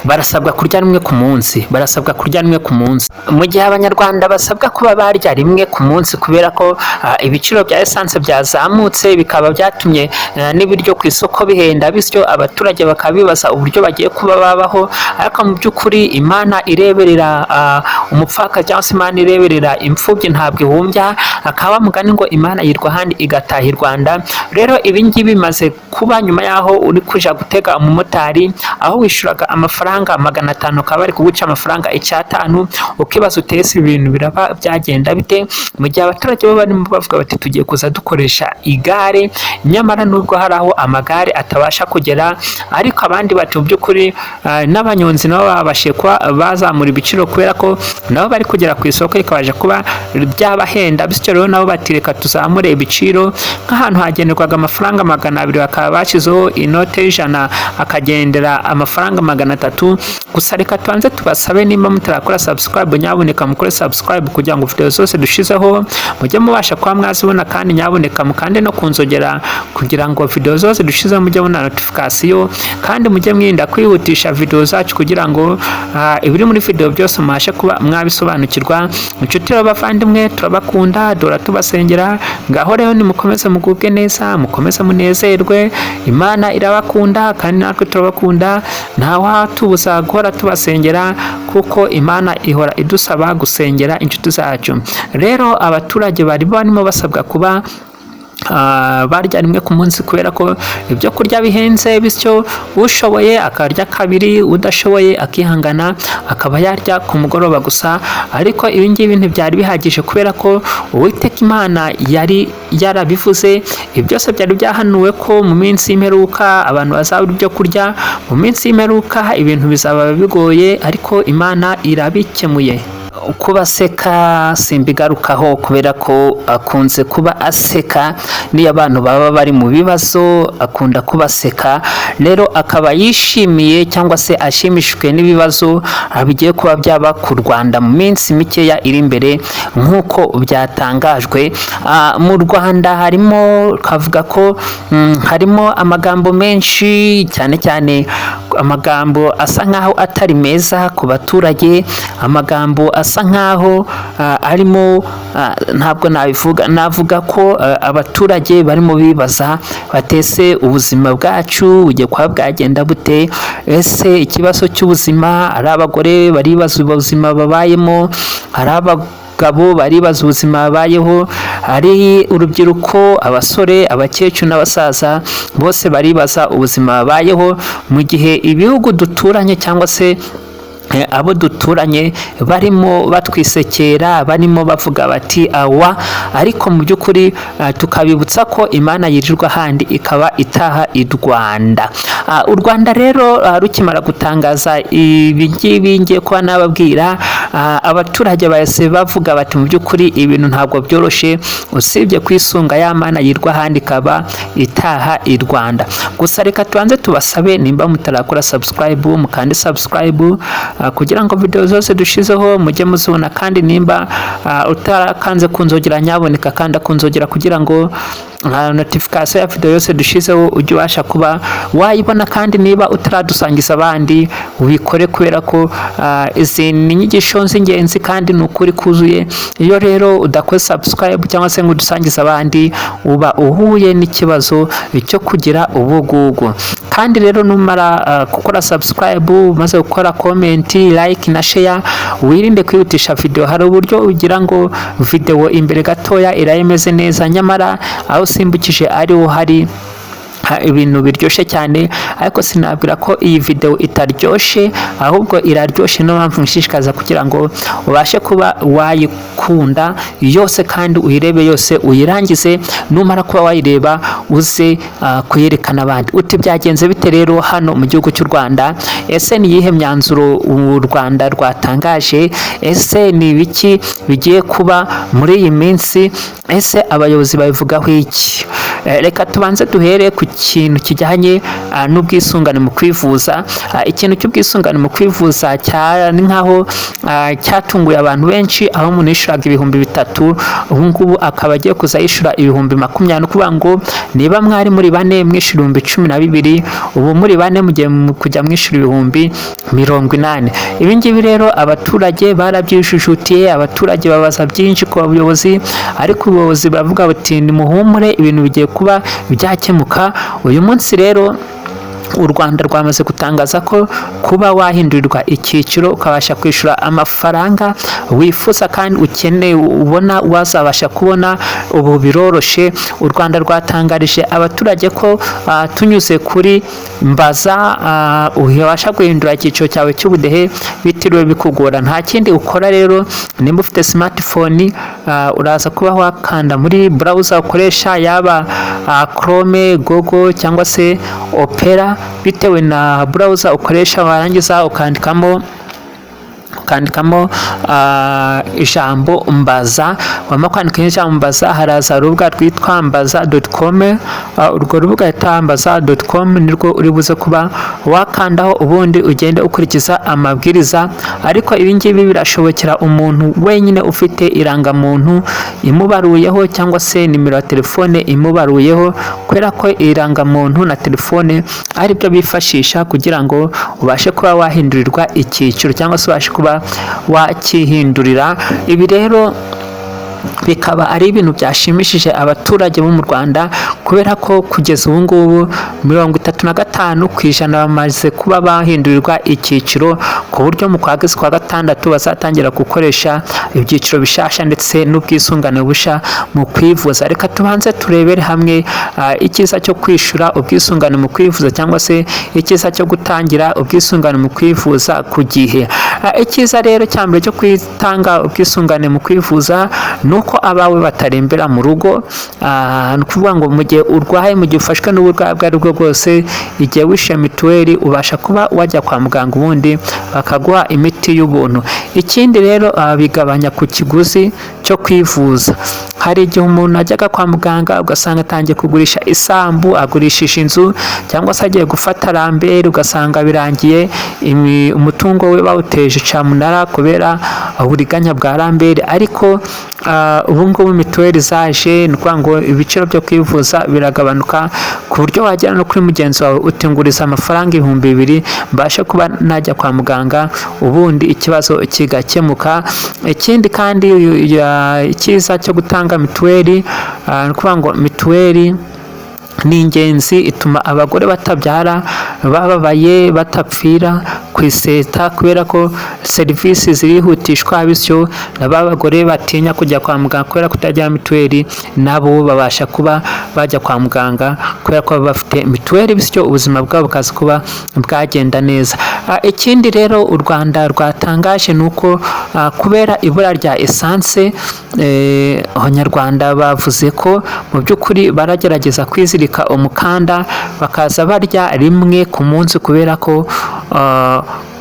barasabwa kurya rimwe ku munsi, mu gihe abanyarwanda basabwa kuba barya rimwe ku munsi kubera ko ibiciro bya essence byazamutse bikaba byatumye n'ibiryo ku isoko bihenda, bityo abaturage bakabibaza uburyo bagiye kuba babaho. Ariko mu by'ukuri Imana ireberera umupfaka cyangwa se Imana ireberera imfubyi ntabwo ihumbya, akaba mugani ngo Imana yirwa ahandi igataha i Rwanda. Rero ibi ngibi bimaze kuba nyuma yaho uri kuja gutega umumotari aho wishuraga amafaranga 500 ukaba bari kuguca amafaranga 500, ukibaza utese ibintu biraba byagenda bite mu gihe abaturage bo barimo bavuga bati tugiye kuza dukoresha igare, nyamara nubwo hari aho amagare atabasha kugera, ariko abandi bati mu by'ukuri n'abanyonzi nabo babashe kuba bazamura ibiciro kubera ko nabo bari kugera ku isoko ikabaje kuba byabahenda, bityo rero nabo batireka tuzamure ibiciro. Nk'ahantu hagenerwaga amafaranga 200 bakaba bashizeho inote y'ijana akagendera amafaranga 300. Gusa reka tubanze tubasabe nimba mutarakora subscribe, nyaboneka mukore subscribe kugira ngo video zose dushizeho mujye mubasha kuba mwazibona, kandi nyaboneka mukande no kunzogera kugira ngo video zose dushizeho mujye mubona notification, kandi mujye mwirinda kwihutisha video zacu kugira ngo ibiri muri video byose mubashe kuba mwabisobanukirwa. Inshuti y'abavandimwe turabakunda, dora tubasengera, ngaho rero nimukomeze mugubwe neza, mukomeze munezerwe, Imana irabakunda kandi natwe turabakunda, ntawatubuza guhora tubasengera kuko Imana ihora idusaba gusengera inshuti zacu. Rero abaturage bari barimo basabwa kuba barya rimwe ku munsi kubera ko ibyo kurya bihenze, bityo ushoboye akarya kabiri, udashoboye akihangana akaba yarya ku mugoroba gusa. Ariko ibi ngibi ntibyari bihagije kubera ko Uwiteka Imana yari yarabivuze, byose byari byahanuwe ko mu minsi y'imperuka abantu bazabura ibyo kurya, mu minsi y'imperuka ibintu bizaba bigoye, ariko Imana irabikemuye. Kubaseka simbigarukaho kubera ko akunze kuba aseka niyo abantu baba bari mu bibazo, akunda kubaseka. Rero akaba yishimiye cyangwa se ashimishijwe n'ibibazo bigiye kuba byaba ku Rwanda mu minsi mikeya iri imbere nk'uko byatangajwe. Mu Rwanda harimo kavuga ko harimo amagambo menshi, cyane cyane amagambo asa nkaho atari meza ku baturage, amagambo asa nkaho arimo ntabwo navuga ko abaturage barimo bibaza batese ubuzima bwacu bugiye kuba bwagenda bute. Ese ikibazo cy'ubuzima, ari abagore baribaza ubuzima babayemo, ari abagabo baribaza ubuzima babayeho, ari urubyiruko, abasore, abakecuru n'abasaza, bose baribaza ubuzima babayeho, mu gihe ibihugu duturanye cyangwa se abo duturanye barimo batwisekera, barimo bavuga bati awa, ariko mu by'ukuri tukabibutsa ko Imana yirirwa ahandi ikaba itaha i Rwanda. U Rwanda rero rukimara gutangaza ibi ngibi ngiye kuba nababwira, abaturage bahise bavuga bati mu by'ukuri ibintu ntabwo byoroshye, usibye kwisunga ya Mana yirwa ahandi ikaba itaha i Rwanda. Gusa reka tubanze tubasabe nimba mutarakora subscribe mukande subscribe kugira ngo video zose dushizeho mujye muzibona, kandi nimba utarakanze kunzogera nyaboneka kanda kunzogera kugira ngo notification ya video yose dushizeho ujye ubasha kuba wayibona, kandi niba utaradusangiza abandi ubikore kubera ko izi ni inyigisho z'ingenzi kandi ni ukuri kuzuye. Iyo rero udakoze subscribe cyangwa se ngo udusangize abandi uba uhuye n'ikibazo cyo kugira ubugugu. Kandi rero numara gukora subscribe maze gukora comment, like na share, wirinde kwihutisha video. Hari uburyo ugira ngo video imbere gatoya irayemeze neza, nyamara aho simbukije ariho hari ibintu biryoshye cyane, ariko sinabwira ko iyi video itaryoshe, ahubwo iraryoshe. No mpamvu nshishikaza kugira ngo ubashe kuba wayikunda yose kandi uyirebe yose uyirangize, numara kuba wayireba uze kuyerekana abandi uti byagenze bite rero hano mu gihugu cy'u Rwanda. Ese ni yihe myanzuro u Rwanda rwatangaje? Ese ni biki bigiye kuba muri iyi minsi? ese abayobozi babivugaho iki? Reka tubanze duhere ku kintu kijyanye n'ubwisungane mu kwivuza. Ikintu cy'ubwisungane mu kwivuza ni nkaho cyatunguye abantu benshi, aho umuntu yishuraga ibihumbi 3, ubu ngubu akaba agiye kuza yishura ibihumbi 20. Kuvuga ngo niba mwari muri 4 mwishura ibihumbi 12, ubu muri 4 mugiye kujya mwishura ibihumbi 80. Ibi ngibi rero abaturage barabyijujutiye, abaturage babaza byinshi ku bayobozi, ariko ubuyobozi baravuga bati nimuhumure, ibintu bigiye kuba byakemuka. Uyu munsi rero u Rwanda rwamaze gutangaza ko kuba wahindurirwa icyiciro ukabasha kwishura amafaranga wifuza kandi ukeneye ubona wazabasha kubona, ubu biroroshe. U Rwanda rwatangarije abaturage ko tunyuze kuri Mbaza ubasha guhindura icyiciro cyawe cy'ubudehe bitiriwe bikugora. Nta kindi ukora rero, nimba ufite smartphone uraza kuba wakanda muri browser ukoresha, yaba Chrome, Google cyangwa se Opera, bitewe na browser ukoresha, warangiza ukandikamo ijambo Mbaza. wamara kwandika ijambo Mbaza haraza urubuga rwitwa mbaza.com. urwo rubuga rwitwa mbaza.com nirwo uri buze kuba wakandaho, ubundi ugende ukurikiza amabwiriza. Ariko ibi ngibi birashobokera umuntu wenyine ufite irangamuntu imubaruyeho cyangwa se nimero ya telefone imubaruyeho, kubera ko irangamuntu na telefone ari byo bifashisha kugira ngo ubashe kuba wahindurirwa icyiciro cyangwa se ubashe kuba wakihindurira. Ibi rero bikaba ari ibintu byashimishije abaturage bo mu Rwanda, kubera ko kugeza ubu ngubu 35% bamaze kuba bahindurirwa icyiciro, ku buryo mu kwa gatandatu bazatangira gukoresha ibyiciro bishasha ndetse n'ubwisungane busha mu kwivuza. Reka tubanze turebere hamwe icyiza cyo kwishura ubwisungane mu kwivuza cyangwa se icyiza cyo gutangira ubwisungane mu kwivuza ku gihe. Icyiza rero cya mbere cyo kwitanga ubwisungane mu kwivuza nuko abawe batarembera mu rugo. Ni ukuvuga ngo mu gihe urwaye, mu gihe ufashwe n'uburwayi ubwo ari bwo bwose, igihe wishyuye mituweli ubasha kuba wajya kwa muganga ubundi bakaguha imiti y'ubuntu. Ikindi rero bigabanya ku kiguzi cyo kwivuza. Hari igihe umuntu ajyaga kwa muganga ugasanga atangiye kugurisha isambu, agurishije inzu, cyangwa se agiye gufata rambere ugasanga birangiye umutungo we bawuteje camunara kubera uburiganya bwa rambere. Ariko ubu ngubu mituweli zaje, ni ukuvuga ngo ibiciro byo kwivuza biragabanuka ku buryo wagera no kuri mugenzi wawe utenguriza amafaranga 2,000 mbashe kuba najya kwa muganga ubundi ikibazo kigakemuka. Ikindi kandi icyiza cyo gutanga mituweli, ni ukuvuga ngo mituweli ni ingenzi, ituma abagore batabyara bababaye, batapfira ku iseta, kubera ko serivisi zirihutishwa, bityo n'abagore batinya kujya kwa muganga kubera kutagira mituweli, nabo babasha kuba bajya kwa muganga kubera ko bafite mituweli, bityo ubuzima bwabo bukaza kuba bwagenda neza. Ikindi rero u Rwanda rwatangaje nuko kubera ibura rya essence, abanyarwanda bavuze ko mu by'ukuri baragerageza kwizirika umukanda bakaza barya rimwe ku munsi, kubera ko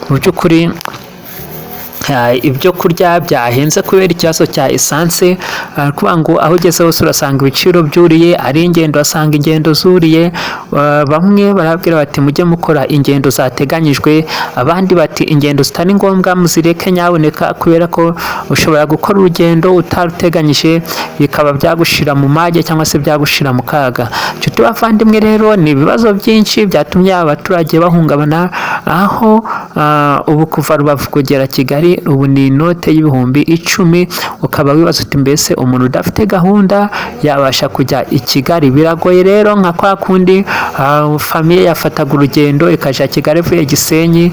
mu by'ukuri ibyo kurya byahenze kubera ikibazo cya essence. Kuvuga ngo aho ugeze hose urasanga ibiciro byuriye, ari ingendo asanga ingendo zuriye. Bamwe barabwira bati mujye mukora ingendo zateganyijwe, abandi bati ingendo zitari ngombwa muzireke nyaboneka, kubera ko ushobora gukora urugendo utaruteganyije bikaba byagushira mu mage cyangwa se byagushira mu kaga. Nshuti bavandimwe rero, ni ibibazo byinshi byatumye abaturage bahungabana, aho ubu kuva Rubavu kugera Kigali ubu ni inote y'ibihumbi 10. ukaba wibaza uti mbese umuntu udafite gahunda yabasha kujya i Kigali? Biragoye rero, nka kwa kundi famiye yafataga urugendo ikaja Kigali vuye Gisenyi,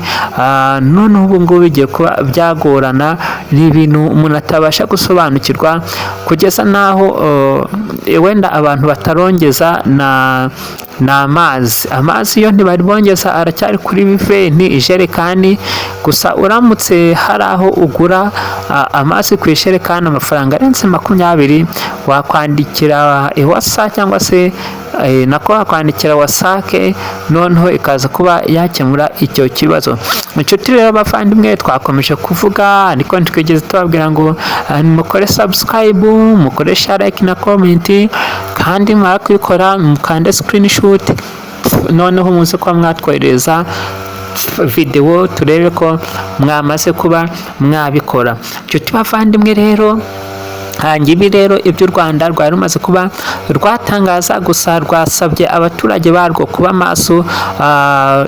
none ubu ngubu bigiye kuba byagorana. ni ibintu umuntu atabasha gusobanukirwa, kugeza naho wenda abantu batarongeza amazi yo ntibaribongeza, aracyari kuri biventi ijerekani gusa. Uramutse hari aho ugura amazi ku ijerekani amafaranga arenze 20, wakwandikira EWASA cyangwa se nako wakwandikira wasake noneho ikaza kuba yakemura icyo kibazo. Inshuti rero bavandimwe, twakomeje kuvuga ariko ntitwigeze tubabwira ngo mukore subscribe, mukore share, like na comment, kandi mwara kubikora mukande screenshot noneho muze kuba mwatwohereza video turebe ko mwamaze kuba mwabikora. Inshuti bavandimwe rero, ngibi rero ibyo u Rwanda rwari rumaze kuba rwatangaza, gusa rwasabye abaturage barwo kuba maso,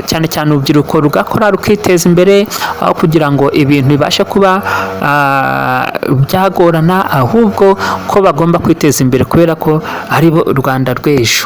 cyane cyane urubyiruko rugakora rukiteza imbere, aho kugira ngo ibintu bibashe kuba byagorana, ahubwo ko bagomba kwiteza imbere kubera ko ari bo u Rwanda rw'ejo.